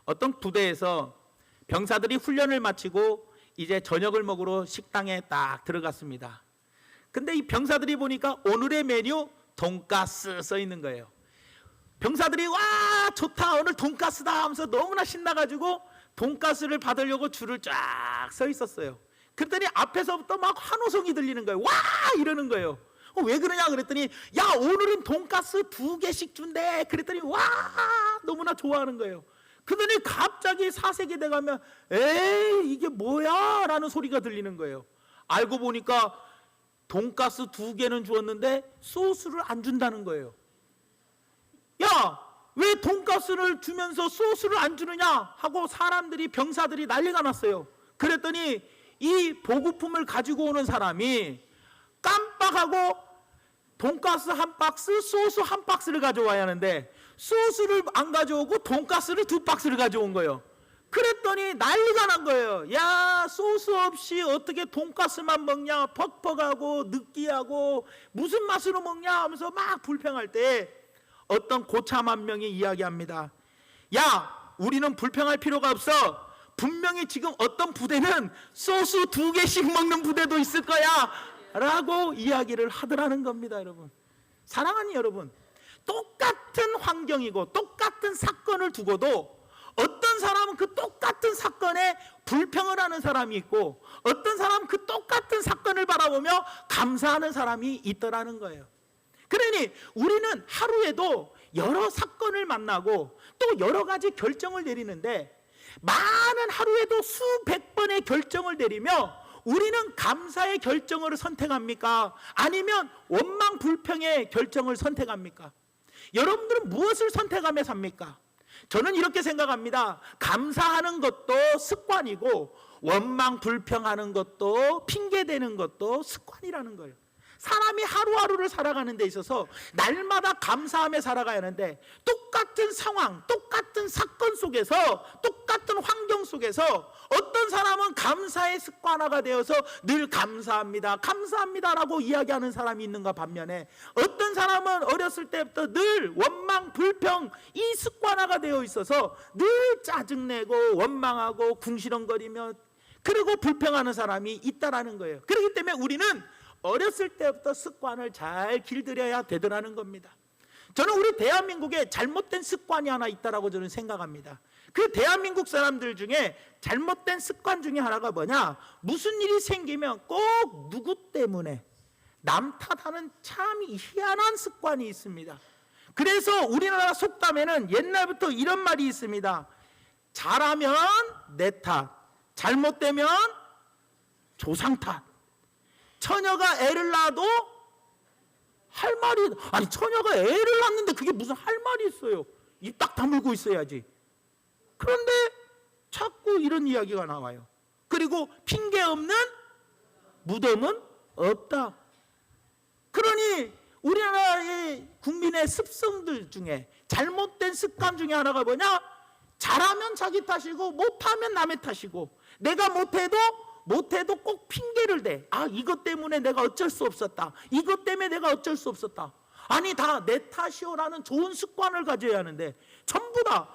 어떤 부대에서 병사들이 훈련을 마치고 이제 저녁을 먹으러 식당에 딱 들어갔습니다. 근데 이 병사들이 보니까 오늘의 메뉴 돈가스 써 있는 거예요. 병사들이 와 좋다 오늘 돈가스다 하면서 너무나 신나가지고 돈가스를 받으려고 줄을 쫙 서 있었어요. 그랬더니 앞에서부터 막 환호성이 들리는 거예요. 와 이러는 거예요. 왜 그러냐 그랬더니 야 오늘은 돈가스 2개씩 준대. 그랬더니 와 너무나 좋아하는 거예요. 그러더니 갑자기 사색이 돼가면 에이 이게 뭐야 라는 소리가 들리는 거예요. 알고 보니까 돈가스 2개는 주었는데 소스를 안 준다는 거예요. 야 왜 돈가스를 주면서 소스를 안 주느냐 하고 사람들이 병사들이 난리가 났어요. 그랬더니 이 보급품을 가지고 오는 사람이 깜빡하고 돈가스 1박스 소스 1박스를 가져와야 하는데 소스를 안 가져오고 돈가스를 2박스를 가져온 거예요. 그랬더니 난리가 난 거예요. 야 소스 없이 어떻게 돈가스만 먹냐, 퍽퍽하고 느끼하고 무슨 맛으로 먹냐 하면서 막 불평할 때 어떤 고참 한 명이 이야기합니다. 야 우리는 불평할 필요가 없어. 분명히 지금 어떤 부대는 소스 2개씩 먹는 부대도 있을 거야 라고 이야기를 하더라는 겁니다. 여러분, 사랑하는 여러분, 똑같은 환경이고 똑같은 사건을 두고도 어떤 사람은 그 똑같은 사건에 불평을 하는 사람이 있고 어떤 사람은 그 똑같은 사건을 바라보며 감사하는 사람이 있더라는 거예요. 그러니 우리는 하루에도 여러 사건을 만나고 또 여러 가지 결정을 내리는데 많은 하루에도 수백 번의 결정을 내리며 우리는 감사의 결정을 선택합니까? 아니면 원망 불평의 결정을 선택합니까? 여러분들은 무엇을 선택하며 삽니까? 저는 이렇게 생각합니다. 감사하는 것도 습관이고 원망 불평하는 것도 핑계대는 것도 습관이라는 거예요. 사람이 하루하루를 살아가는 데 있어서 날마다 감사하며 살아가야 하는데 똑같은 상황, 똑같은 사건 속에서 똑같은 환경 속에서 어떤 사람은 감사의 습관화가 되어서 늘 감사합니다, 감사합니다라고 이야기하는 사람이 있는가 반면에 어떤 사람은 어렸을 때부터 늘 원망, 불평 이 습관화가 되어 있어서 늘 짜증내고 원망하고 궁시렁거리며 그리고 불평하는 사람이 있다라는 거예요. 그렇기 때문에 우리는 어렸을 때부터 습관을 잘 길들여야 되더라는 겁니다. 저는 우리 대한민국에 잘못된 습관이 하나 있다라고 저는 생각합니다. 그 대한민국 사람들 중에 잘못된 습관 중에 하나가 뭐냐? 무슨 일이 생기면 꼭 누구 때문에 남 탓하는 참 희한한 습관이 있습니다. 그래서 우리나라 속담에는 옛날부터 이런 말이 있습니다. 잘하면 내 탓, 잘못되면 조상 탓. 처녀가 애를 낳아도 할 말이, 아니 처녀가 애를 낳는데 그게 무슨 할 말이 있어요. 입 딱 다물고 있어야지. 그런데 자꾸 이런 이야기가 나와요. 그리고 핑계 없는 무덤은 없다. 그러니 우리나라의 국민의 습성들 중에 잘못된 습관 중에 하나가 뭐냐? 잘하면 자기 탓이고 못하면 남의 탓이고 내가 못해도 꼭 핑계를 대. 아 이것 때문에 내가 어쩔 수 없었다. 이것 때문에 내가 어쩔 수 없었다. 아니 다 내 탓이오라는 좋은 습관을 가져야 하는데 전부 다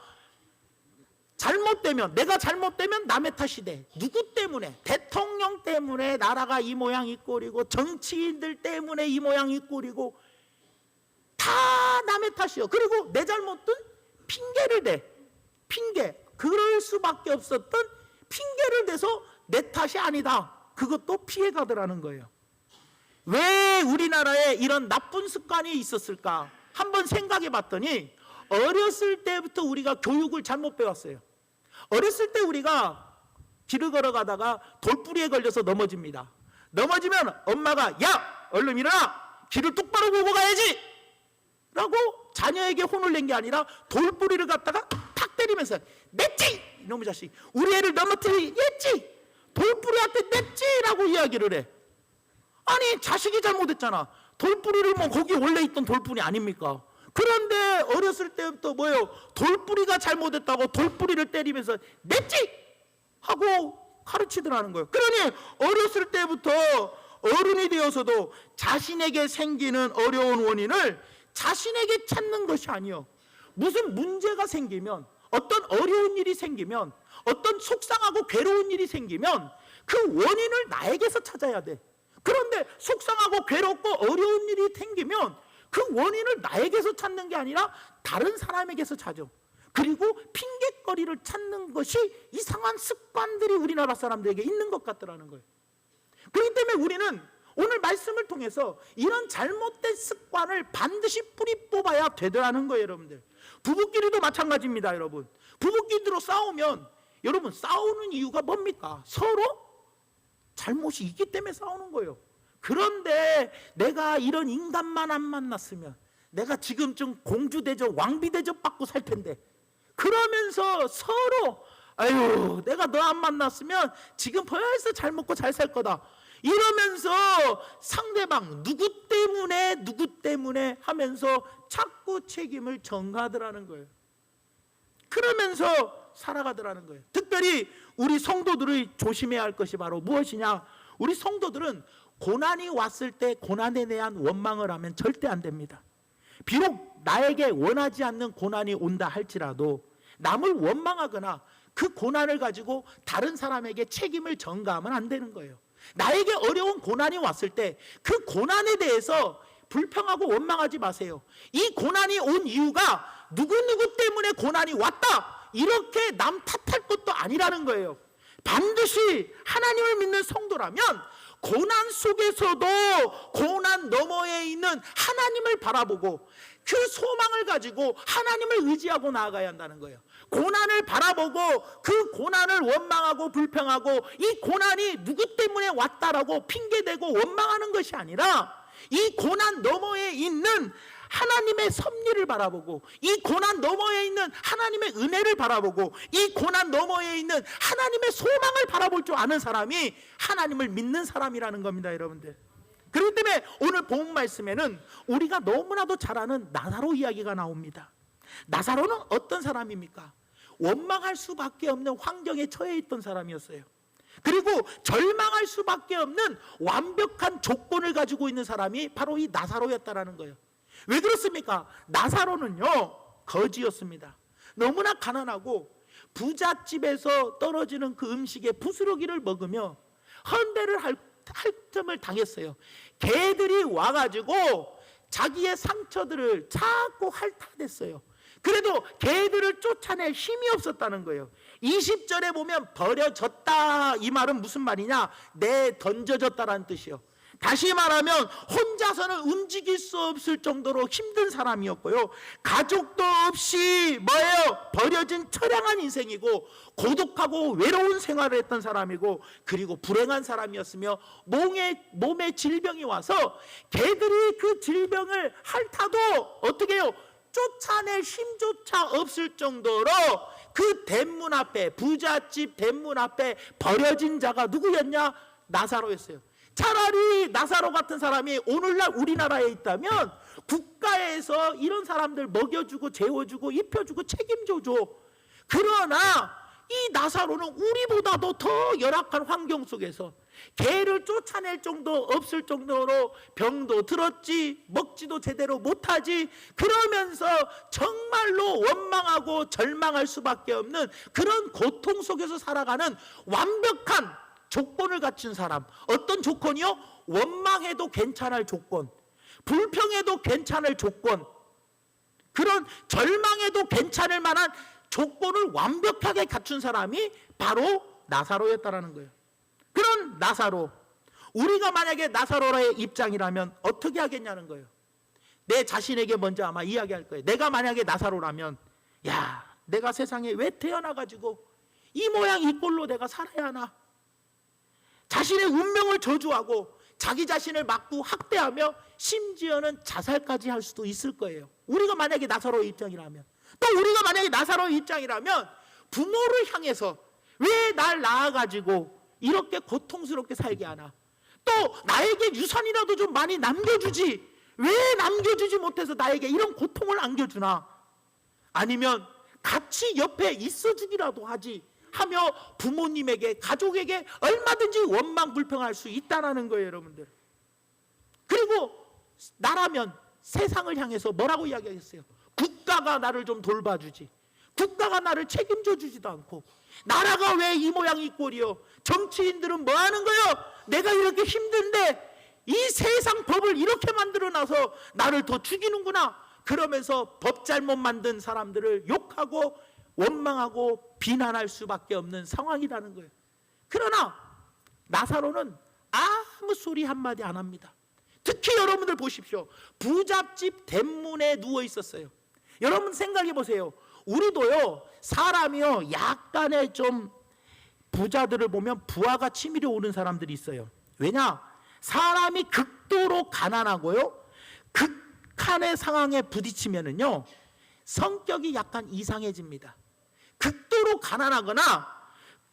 내가 잘못되면 남의 탓이 돼. 누구 때문에? 대통령 때문에 나라가 이 모양 이 꼴이고 정치인들 때문에 이 모양 이 꼴이고 다 남의 탓이요. 그리고 내 잘못은 핑계를 대. 핑계. 그럴 수밖에 없었던 핑계를 대서 내 탓이 아니다. 그것도 피해가더라는 거예요. 왜 우리나라에 이런 나쁜 습관이 있었을까? 한번 생각해 봤더니 어렸을 때부터 우리가 교육을 잘못 배웠어요. 어렸을 때 우리가 길을 걸어가다가 돌뿌리에 걸려서 넘어집니다. 넘어지면 엄마가 야 얼른 일어나 길을 똑바로 보고 가야지 라고 자녀에게 혼을 낸 게 아니라 돌뿌리를 갖다가 탁 때리면서 냈지 이놈의 자식 우리 애를 넘어뜨리겠지 돌뿌리한테 냈지라고 이야기를 해. 아니 자식이 잘못했잖아. 돌뿌리를 뭐 거기 원래 있던 돌뿌리 아닙니까? 그런데 어렸을 때부터 뭐예요? 돌뿌리가 잘못했다고 돌뿌리를 때리면서 냈지 하고 가르치더라는 거예요. 그러니 어렸을 때부터 어른이 되어서도 자신에게 생기는 어려운 원인을 자신에게 찾는 것이 아니요. 무슨 문제가 생기면 어떤 어려운 일이 생기면, 어떤 속상하고 괴로운 일이 생기면 그 원인을 나에게서 찾아야 돼. 그런데 속상하고 괴롭고 어려운 일이 생기면 그 원인을 나에게서 찾는 게 아니라 다른 사람에게서 찾아. 그리고 핑계거리를 찾는 것이 이상한 습관들이 우리나라 사람들에게 있는 것 같더라는 거예요. 그렇기 때문에 우리는 오늘 말씀을 통해서 이런 잘못된 습관을 반드시 뿌리 뽑아야 되더라는 거예요, 여러분들. 부부끼리도 마찬가지입니다, 여러분. 부부끼리로 싸우면, 여러분, 싸우는 이유가 뭡니까? 서로 잘못이 있기 때문에 싸우는 거예요. 그런데 내가 이런 인간만 안 만났으면 내가 지금쯤 공주 대접, 왕비 대접 받고 살 텐데, 그러면서 서로 아유, 내가 너 안 만났으면 지금 벌써 잘 먹고 잘 살 거다, 이러면서 상대방 누구 때문에 하면서 자꾸 책임을 전가하더라는 거예요. 그러면서 살아가더라는 거예요. 특별히 우리 성도들이 조심해야 할 것이 바로 무엇이냐? 우리 성도들은 고난이 왔을 때 고난에 대한 원망을 하면 절대 안 됩니다. 비록 나에게 원하지 않는 고난이 온다 할지라도 남을 원망하거나 그 고난을 가지고 다른 사람에게 책임을 전가하면 안 되는 거예요. 나에게 어려운 고난이 왔을 때 그 고난에 대해서 불평하고 원망하지 마세요. 이 고난이 온 이유가 누구누구 때문에 고난이 왔다, 이렇게 남 탓할 것도 아니라는 거예요. 반드시 하나님을 믿는 성도라면 고난 속에서도 고난 너머에 있는 하나님을 바라보고 그 소망을 가지고 하나님을 의지하고 나아가야 한다는 거예요. 고난을 바라보고 그 고난을 원망하고 불평하고 이 고난이 누구 때문에 왔다라고 핑계대고 원망하는 것이 아니라 이 고난 너머에 있는 하나님의 섭리를 바라보고 이 고난 너머에 있는 하나님의 은혜를 바라보고 이 고난 너머에 있는 하나님의 소망을 바라볼 줄 아는 사람이 하나님을 믿는 사람이라는 겁니다, 여러분들. 그렇기 때문에 오늘 본 말씀에는 우리가 너무나도 잘 아는 나사로 이야기가 나옵니다. 나사로는 어떤 사람입니까? 원망할 수밖에 없는 환경에 처해 있던 사람이었어요. 그리고 절망할 수밖에 없는 완벽한 조건을 가지고 있는 사람이 바로 이 나사로였다라는 거예요. 왜 그렇습니까? 나사로는요, 거지였습니다. 너무나 가난하고 부잣집에서 떨어지는 그 음식에 부스러기를 먹으며 헌대를 할 점을 당했어요. 개들이 와가지고 자기의 상처들을 자꾸 핥아댔어요. 그래도 개들을 쫓아낼 힘이 없었다는 거예요. 20절에 보면 버려졌다, 이 말은 무슨 말이냐? 내던져졌다라는 뜻이요. 다시 말하면 혼자서는 움직일 수 없을 정도로 힘든 사람이었고요. 가족도 없이 뭐예요? 버려진 처량한 인생이고 고독하고 외로운 생활을 했던 사람이고 그리고 불행한 사람이었으며 몸에 질병이 와서 개들이 그 질병을 핥아도 어떻게 해요? 쫓아낼 힘조차 없을 정도로 그 대문 앞에, 부잣집 대문 앞에 버려진 자가 누구였냐? 나사로였어요. 차라리 나사로 같은 사람이 오늘날 우리나라에 있다면 국가에서 이런 사람들 먹여주고 재워주고 입혀주고 책임져줘. 그러나 이 나사로는 우리보다도 더 열악한 환경 속에서 개를 쫓아낼 정도 없을 정도로 병도 들었지, 먹지도 제대로 못하지, 그러면서 정말로 원망하고 절망할 수밖에 없는 그런 고통 속에서 살아가는 완벽한 조건을 갖춘 사람. 어떤 조건이요? 원망해도 괜찮을 조건, 불평해도 괜찮을 조건, 그런 절망해도 괜찮을 만한 조건을 완벽하게 갖춘 사람이 바로 나사로였다라는 거예요. 그런 나사로, 우리가 만약에 나사로의 입장이라면 어떻게 하겠냐는 거예요. 내 자신에게 먼저 아마 이야기할 거예요. 내가 만약에 나사로라면, 야, 내가 세상에 왜 태어나가지고 이 모양 이 꼴로 내가 살아야 하나? 자신의 운명을 저주하고 자기 자신을 맞고 학대하며 심지어는 자살까지 할 수도 있을 거예요. 우리가 만약에 나사로의 입장이라면, 또 우리가 만약에 나사로의 입장이라면 부모를 향해서 왜 날 낳아가지고 이렇게 고통스럽게 살게 하나? 또 나에게 유산이라도 좀 많이 남겨주지, 왜 남겨주지 못해서 나에게 이런 고통을 안겨주나? 아니면 같이 옆에 있어주기라도 하지 하며 부모님에게, 가족에게 얼마든지 원망 불평할 수 있다는 거예요, 여러분들. 그리고 나라면 세상을 향해서 뭐라고 이야기하겠어요? 국가가 나를 좀 돌봐주지, 국가가 나를 책임져 주지도 않고, 나라가 왜 이 모양 이 꼴이요? 정치인들은 뭐 하는 거요? 내가 이렇게 힘든데 이 세상 법을 이렇게 만들어놔서 나를 더 죽이는구나. 그러면서 법 잘못 만든 사람들을 욕하고 원망하고 비난할 수밖에 없는 상황이라는 거예요. 그러나 나사로는 아무 소리 한마디 안 합니다. 특히 여러분들 보십시오. 부잣집 대문에 누워 있었어요. 여러분 생각해 보세요. 우리도요, 사람이요, 약간의 좀 부자들을 보면 부하가 치밀어 오는 사람들이 있어요. 왜냐? 사람이 극도로 가난하고요, 극한의 상황에 부딪히면은요, 성격이 약간 이상해집니다. 극도로 가난하거나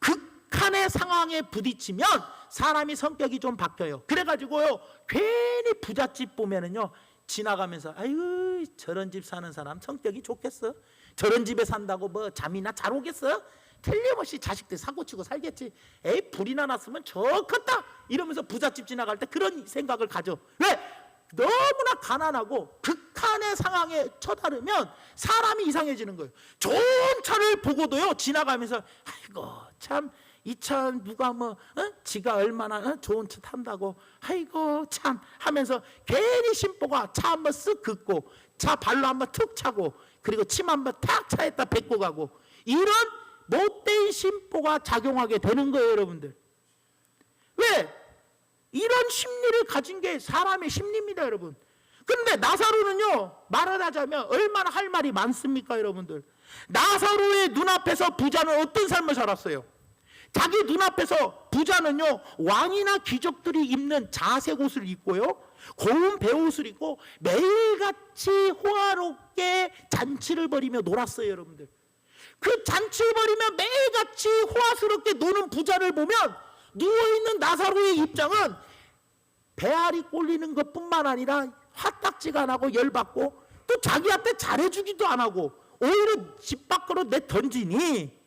극한의 상황에 부딪히면 사람이 성격이 좀 바뀌어요. 그래가지고요, 괜히 부잣집 보면은요, 지나가면서 아유, 저런 집 사는 사람 성격이 좋겠어? 저런 집에 산다고 뭐 잠이나 잘 오겠어? 틀림없이 자식들 사고치고 살겠지. 에이, 불이나 났으면 좋겠다 이러면서 부잣집 지나갈 때 그런 생각을 가져. 왜? 너무나 가난하고 극한의 상황에 처다르면 사람이 이상해지는 거예요. 좋은 차를 보고도요, 지나가면서 아이고 참, 이 차 누가 뭐 지가 얼마나 좋은 차 탄다고 아이고 참 하면서 괜히 심보가 차 한번 쓱 긋고 차 발로 한번 툭 차고 그리고 침 한번 탁 차에다 뱉고 가고, 이런 못된 심보가 작용하게 되는 거예요, 여러분들. 왜? 이런 심리를 가진 게 사람의 심리입니다, 여러분. 그런데 나사로는요, 말을 하자면 얼마나 할 말이 많습니까, 여러분들. 나사로의 눈앞에서 부자는 어떤 삶을 살았어요? 자기 눈앞에서 부자는요, 왕이나 귀족들이 입는 자색 옷을 입고요, 고운 배옷을 입고 매일같이 호화롭게 잔치를 벌이며 놀았어요, 여러분들. 그 잔치를 벌이며 매일같이 호화스럽게 노는 부자를 보면 누워있는 나사로의 입장은 배알이 꼴리는 것뿐만 아니라 화딱지가 나고 열받고, 또 자기한테 잘해주기도 안 하고 오히려 집 밖으로 내던지니,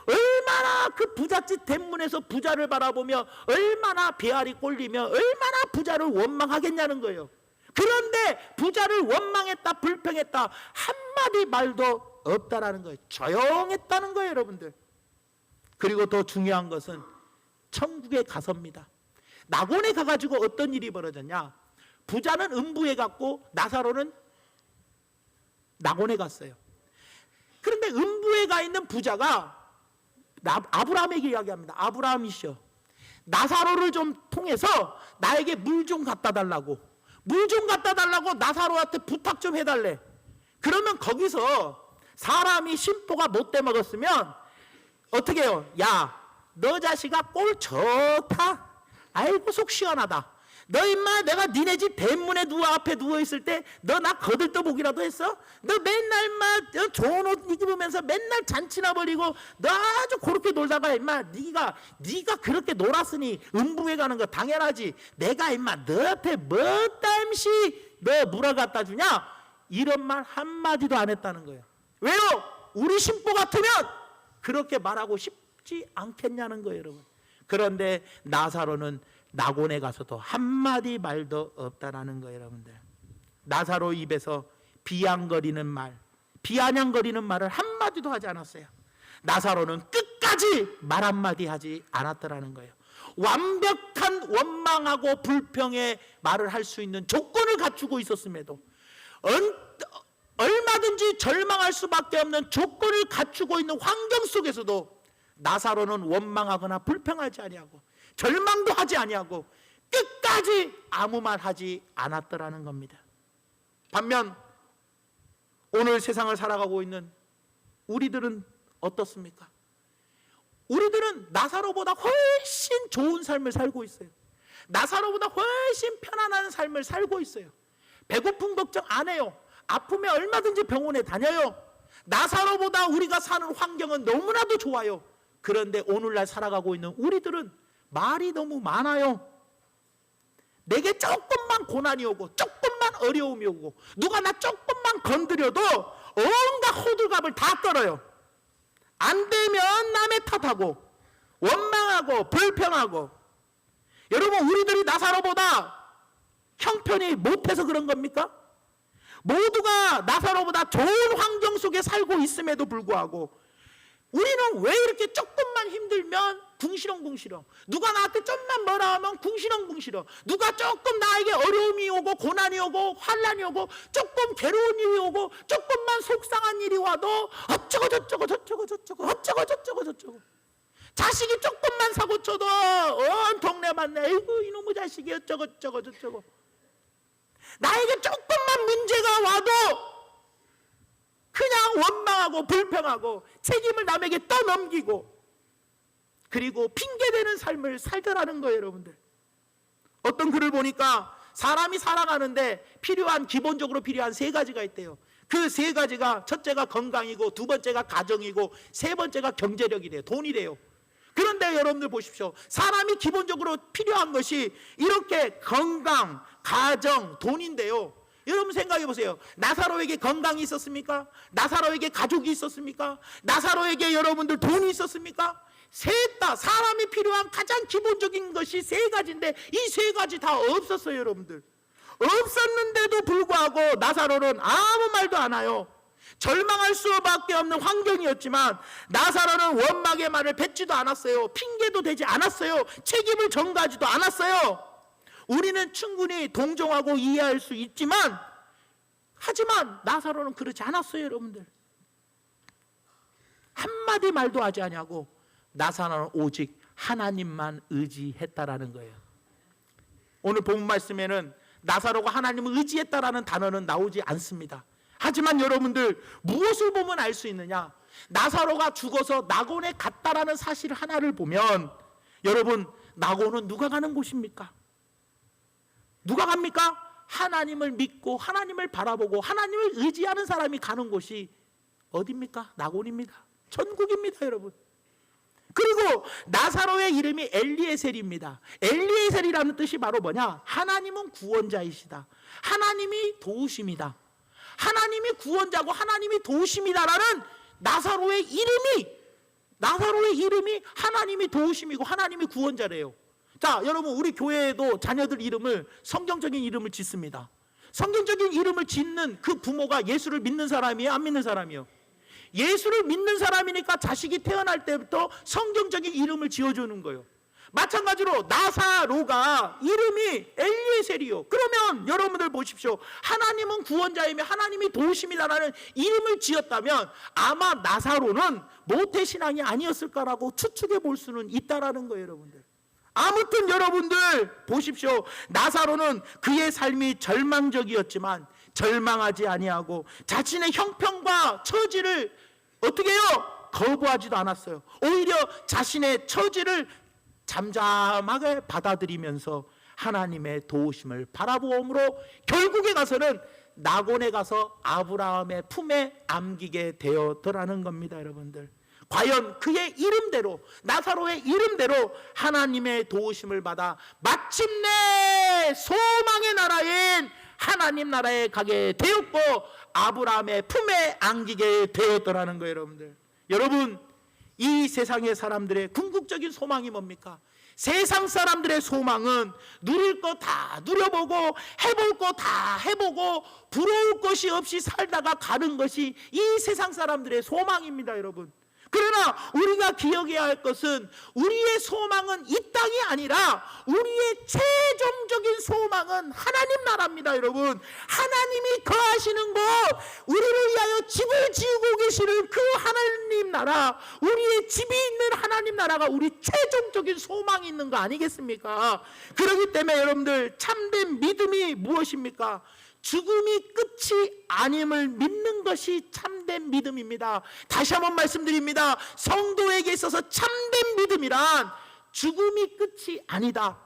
얼마나 그 부잣집 대문에서 부자를 바라보며 얼마나 배알이 꼴리며 얼마나 부자를 원망하겠냐는 거예요. 그런데 부자를 원망했다, 불평했다 한마디 말도 없다라는 거예요. 조용했다는 거예요, 여러분들. 그리고 더 중요한 것은 천국에 가서입니다. 낙원에 가가지고 어떤 일이 벌어졌냐? 부자는 음부에 갔고 나사로는 낙원에 갔어요. 그런데 음부에 가 있는 부자가 아브라함에게 이야기합니다. 아브라함이시여, 나사로를 좀 통해서 나에게 물 좀 갖다 달라고, 물 좀 갖다 달라고 나사로한테 부탁 좀 해달래. 그러면 거기서 사람이 심보가 못돼 먹었으면 어떻게 해요? 야, 너 자식아 꼴 좋다. 아이고 속 시원하다. 너 임마 내가 니네 집 대문에 앞에 누워있을 때 너 나 거들떠보기라도 했어? 너 맨날 임마 좋은 옷 입으면서 맨날 잔치나 벌이고 너 아주 그렇게 놀다가 임마 네가 그렇게 놀았으니 음부에 가는 거 당연하지. 내가 임마 너한테 뭐 땀시 너 물어 갖다 주냐? 이런 말 한마디도 안 했다는 거예요. 왜요? 우리 심보 같으면 그렇게 말하고 싶지 않겠냐는 거예요, 여러분. 그런데 나사로는 낙원에 가서도 한마디 말도 없다라는 거예요, 여러분들. 나사로 입에서 비아냥거리는 말을 한마디도 하지 않았어요. 나사로는 끝까지 말 한마디 하지 않았더라는 거예요. 완벽한 원망하고 불평의 말을 할 수 있는 조건을 갖추고 있었음에도, 얼마든지 절망할 수밖에 없는 조건을 갖추고 있는 환경 속에서도 나사로는 원망하거나 불평하지 아니하고 절망도 하지 아니하고 끝까지 아무 말 하지 않았더라는 겁니다. 반면 오늘 세상을 살아가고 있는 우리들은 어떻습니까? 우리들은 나사로보다 훨씬 좋은 삶을 살고 있어요. 나사로보다 훨씬 편안한 삶을 살고 있어요. 배고픔 걱정 안 해요. 아프면 얼마든지 병원에 다녀요. 나사로보다 우리가 사는 환경은 너무나도 좋아요. 그런데 오늘날 살아가고 있는 우리들은 말이 너무 많아요. 내게 조금만 고난이 오고 조금만 어려움이 오고 누가 나 조금만 건드려도 온갖 호들갑을 다 떨어요. 안 되면 남의 탓하고 원망하고 불평하고. 여러분, 우리들이 나사로보다 형편이 못해서 그런 겁니까? 모두가 나사로보다 좋은 환경 속에 살고 있음에도 불구하고 우리는 왜 이렇게 조금만 힘들면 궁시렁궁시렁, 누가 나한테 좀만 뭐라 하면 궁시렁궁시렁, 누가 조금 나에게 어려움이 오고 고난이 오고 환난이 오고 조금 괴로운 일이 오고 조금만 속상한 일이 와도 어쩌고 저쩌고 저쩌고 저쩌고 어쩌고 저쩌고 저쩌고, 자식이 조금만 사고 쳐도 온 동네만 아이고 이놈의 자식이 어쩌고 저쩌고 저쩌고, 나에게 조금만 문제가 와도 그냥 원망하고 불평하고 책임을 남에게 떠넘기고, 그리고 핑계대는 삶을 살더라는 거예요. 여러분들, 어떤 글을 보니까 사람이 살아가는데 기본적으로 필요한 세 가지가 있대요. 그 세 가지가 첫째가 건강이고, 두 번째가 가정이고, 세 번째가 경제력이래요. 돈이래요. 그런데 여러분들 보십시오. 사람이 기본적으로 필요한 것이 이렇게 건강, 가정, 돈인데요. 여러분 생각해 보세요. 나사로에게 건강이 있었습니까? 나사로에게 가족이 있었습니까? 나사로에게 여러분들 돈이 있었습니까? 셋 다 사람이 필요한 가장 기본적인 것이 세 가지인데 이 세 가지 다 없었어요. 여러분들, 없었는데도 불구하고 나사로는 아무 말도 안 해요. 절망할 수밖에 없는 환경이었지만 나사로는 원망의 말을 뱉지도 않았어요. 핑계도 대지 않았어요. 책임을 전가하지도 않았어요. 우리는 충분히 동정하고 이해할 수 있지만, 하지만 나사로는 그렇지 않았어요. 여러분들, 한마디 말도 하지 않냐고 나사로는 오직 하나님만 의지했다라는 거예요. 오늘 본문 말씀에는 나사로가 하나님을 의지했다라는 단어는 나오지 않습니다. 하지만 여러분들, 무엇을 보면 알 수 있느냐? 나사로가 죽어서 낙원에 갔다라는 사실 하나를 보면, 여러분, 낙원은 누가 가는 곳입니까? 누가 갑니까? 하나님을 믿고 하나님을 바라보고 하나님을 의지하는 사람이 가는 곳이 어디입니까? 낙원입니다. 천국입니다. 여러분. 그리고 나사로의 이름이 엘리에셀입니다. 엘리에셀이라는 뜻이 바로 뭐냐? 하나님은 구원자이시다. 하나님이 도우심이다. 하나님이 구원자고 하나님이 도우심이다라는 나사로의 이름이 하나님이 도우심이고 하나님이 구원자래요. 자, 여러분, 우리 교회에도 자녀들 이름을 성경적인 이름을 짓습니다. 성경적인 이름을 짓는 그 부모가 예수를 믿는 사람이에요? 안 믿는 사람이에요? 예수를 믿는 사람이니까 자식이 태어날 때부터 성경적인 이름을 지어주는 거예요. 마찬가지로 나사로가 이름이 엘리에셀이요. 그러면 여러분들 보십시오. 하나님은 구원자이며 하나님이 도우심이라는 이름을 지었다면 아마 나사로는 모태신앙이 아니었을까라고 추측해 볼 수는 있다라는 거예요. 여러분들, 아무튼 여러분들 보십시오. 나사로는 그의 삶이 절망적이었지만 절망하지 아니하고 자신의 형편과 처지를 어떻게 해요? 거부하지도 않았어요. 오히려 자신의 처지를 잠잠하게 받아들이면서 하나님의 도우심을 바라보므로 결국에 가서는 낙원에 가서 아브라함의 품에 안기게 되었더라는 겁니다. 여러분들, 과연 그의 이름대로, 나사로의 이름대로 하나님의 도우심을 받아 마침내 소망의 나라인 하나님 나라에 가게 되었고 아브라함의 품에 안기게 되었더라는 거예요. 여러분들, 여러분, 이 세상의 사람들의 궁극적인 소망이 뭡니까? 세상 사람들의 소망은 누릴 거 다 누려보고 해볼 거 다 해보고 부러울 것이 없이 살다가 가는 것이 이 세상 사람들의 소망입니다. 여러분, 그러나 우리가 기억해야 할 것은 우리의 소망은 이 땅이 아니라 우리의 최종적인 소망은 하나님 나라입니다. 여러분, 하나님이 거하시는 곳, 우리를 위하여 집을 지우고 계시는 그 하나님 나라, 우리의 집이 있는 하나님 나라가 우리 최종적인 소망이 있는 거 아니겠습니까? 그렇기 때문에 여러분들, 참된 믿음이 무엇입니까? 죽음이 끝이 아님을 믿는 것이 참된 믿음입니다. 다시 한번 말씀드립니다. 성도에게 있어서 참된 믿음이란 죽음이 끝이 아니다.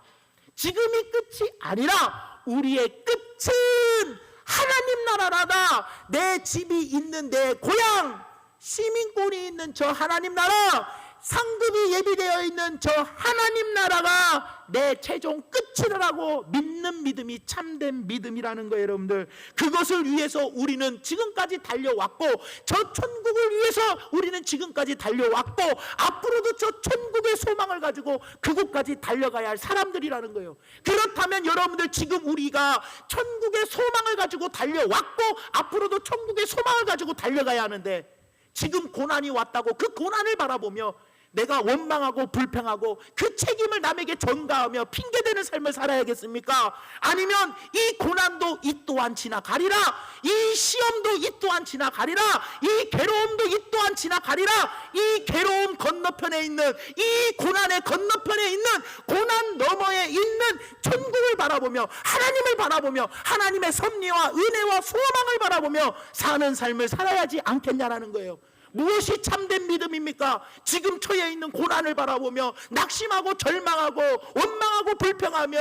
지금이 끝이 아니라 우리의 끝은 하나님 나라라다. 내 집이 있는 내 고향, 시민권이 있는 저 하나님 나라, 상급이 예비되어 있는 저 하나님 나라가 내 최종 끝이라고 믿는 믿음이 참된 믿음이라는 거예요, 여러분들. 그것을 위해서 우리는 지금까지 달려왔고, 저 천국을 위해서 우리는 지금까지 달려왔고, 앞으로도 저 천국의 소망을 가지고 그곳까지 달려가야 할 사람들이라는 거예요. 그렇다면 여러분들, 지금 우리가 천국의 소망을 가지고 달려왔고 앞으로도 천국의 소망을 가지고 달려가야 하는데, 지금 고난이 왔다고 그 고난을 바라보며 내가 원망하고 불평하고 그 책임을 남에게 전가하며 핑계대는 삶을 살아야겠습니까? 아니면 이 고난도 이 또한 지나가리라, 이 시험도 이 또한 지나가리라, 이 괴로움도 이 또한 지나가리라, 이 괴로움 건너편에 있는, 이 고난의 건너편에 있는, 고난 너머에 있는 천국을 바라보며 하나님을 바라보며 하나님의 섭리와 은혜와 소망을 바라보며 사는 삶을 살아야지 않겠냐라는 거예요. 무엇이 참된 믿음입니까? 지금 처해 있는 고난을 바라보며 낙심하고 절망하고 원망하고 불평하며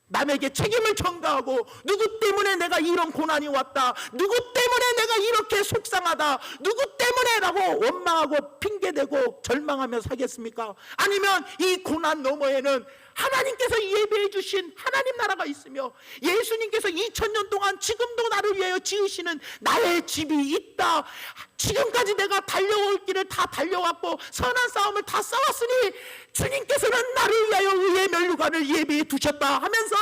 남에게 책임을 전가하고, 누구 때문에 내가 이런 고난이 왔다, 누구 때문에 내가 이렇게 속상하다, 누구 때문에 라고 원망하고 핑계대고 절망하며 살겠습니까? 아니면 이 고난 너머에는 하나님께서 예배해 주신 하나님 나라가 있으며 예수님께서 2000년 동안 지금도 나를 위하여 지으시는 나의 집이 있다, 지금까지 내가 달려올 길을 다 달려왔고 선한 싸움을 다 싸웠으니 주님께서는 나를 위하여 의의 면류관을 예비해 두셨다 하면서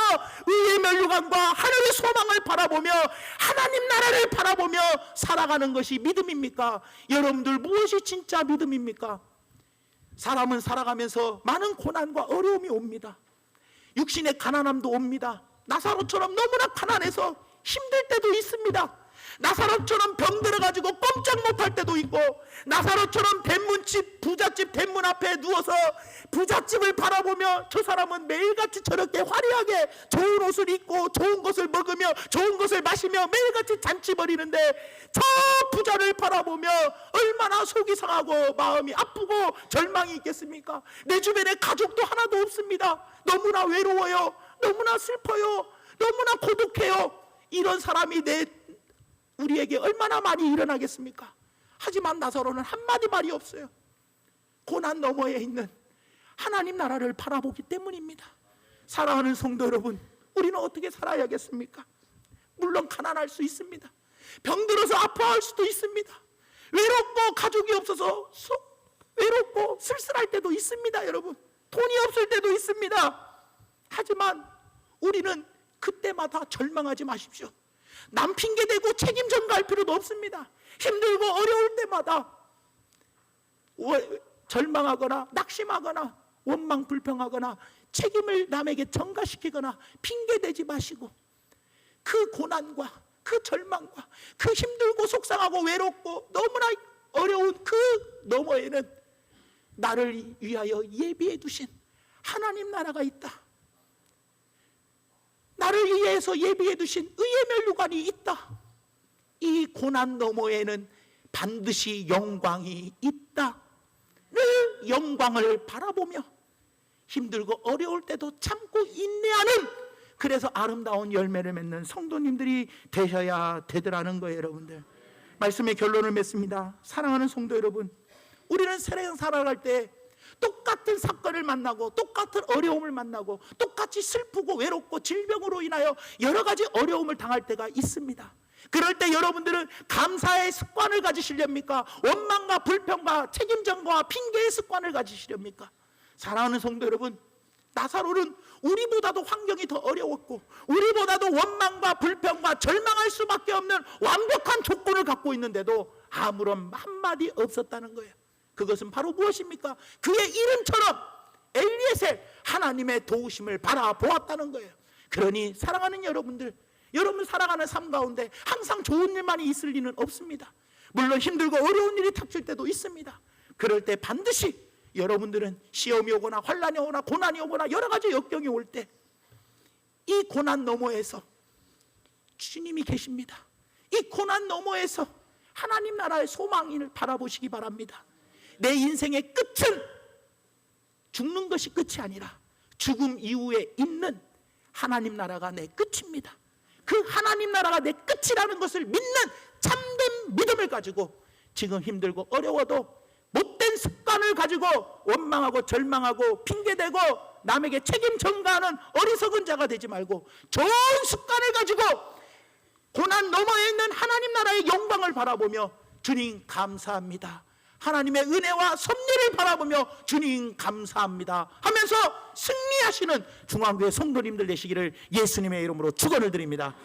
의의 면류관과 하늘의 소망을 바라보며 하나님 나라를 바라보며 살아가는 것이 믿음입니까? 여러분들, 무엇이 진짜 믿음입니까? 사람은 살아가면서 많은 고난과 어려움이 옵니다. 육신의 가난함도 옵니다. 나사로처럼 너무나 가난해서 힘들 때도 있습니다. 나사로처럼 병들어가지고 꼼짝 못할 때도 있고, 나사로처럼 대문집, 부잣집 대문 앞에 누워서 부잣집을 바라보며 저 사람은 매일같이 저렇게 화려하게 좋은 옷을 입고 좋은 것을 먹으며 좋은 것을 마시며 매일같이 잔치 벌이는데, 저 부자를 바라보며 얼마나 속이 상하고 마음이 아프고 절망이 있겠습니까? 내 주변에 가족도 하나도 없습니다. 너무나 외로워요. 너무나 슬퍼요. 너무나 고독해요. 이런 사람이 우리에게 얼마나 많이 일어나겠습니까? 하지만 나사로는 한마디 말이 없어요. 고난 너머에 있는 하나님 나라를 바라보기 때문입니다. 사랑하는 성도 여러분, 우리는 어떻게 살아야겠습니까? 물론 가난할 수 있습니다. 병들어서 아파할 수도 있습니다. 외롭고 가족이 없어서 외롭고 쓸쓸할 때도 있습니다. 여러분, 돈이 없을 때도 있습니다. 하지만 우리는 그때마다 절망하지 마십시오. 남 핑계대고 책임 전가할 필요도 없습니다. 힘들고 어려울 때마다 절망하거나 낙심하거나 원망 불평하거나 책임을 남에게 전가시키거나 핑계대지 마시고, 그 고난과 그 절망과 그 힘들고 속상하고 외롭고 너무나 어려운 그 너머에는 나를 위하여 예비해 두신 하나님 나라가 있다. 나를 위해서 예비해 두신 의의 면류관이 있다. 이 고난 너머에는 반드시 영광이 있다. 늘 영광을 바라보며 힘들고 어려울 때도 참고 인내하는, 그래서 아름다운 열매를 맺는 성도님들이 되셔야 되더라는 거예요. 여러분들, 말씀의 결론을 맺습니다. 사랑하는 성도 여러분, 우리는 세상 살아갈 때 똑같은 사건을 만나고 똑같은 어려움을 만나고 똑같이 슬프고 외롭고 질병으로 인하여 여러 가지 어려움을 당할 때가 있습니다. 그럴 때 여러분들은 감사의 습관을 가지시렵니까? 원망과 불평과 책임전가와 핑계의 습관을 가지시렵니까? 사랑하는 성도 여러분, 나사로는 우리보다도 환경이 더 어려웠고 우리보다도 원망과 불평과 절망할 수밖에 없는 완벽한 조건을 갖고 있는데도 아무런 한마디 없었다는 거예요. 그것은 바로 무엇입니까? 그의 이름처럼 엘리에셀 하나님의 도우심을 바라보았다는 거예요. 그러니 사랑하는 여러분들, 여러분 살아가는 삶 가운데 항상 좋은 일만이 있을 리는 없습니다. 물론 힘들고 어려운 일이 닥칠 때도 있습니다. 그럴 때 반드시 여러분들은 시험이 오거나 환난이 오거나 고난이 오거나 여러 가지 역경이 올 때 이 고난 너머에서 주님이 계십니다. 이 고난 너머에서 하나님 나라의 소망을 바라보시기 바랍니다. 내 인생의 끝은 죽는 것이 끝이 아니라 죽음 이후에 있는 하나님 나라가 내 끝입니다. 그 하나님 나라가 내 끝이라는 것을 믿는 참된 믿음을 가지고 지금 힘들고 어려워도 못된 습관 습관을 가지고 원망하고 절망하고 핑계대고 남에게 책임 전가하는 어리석은 자가 되지 말고 좋은 습관을 가지고 고난 너머에 있는 하나님 나라의 영광을 바라보며 주님 감사합니다, 하나님의 은혜와 섭리를 바라보며 주님 감사합니다 하면서 승리하시는 중앙교회 성도님들 되시기를 예수님의 이름으로 축원을 드립니다.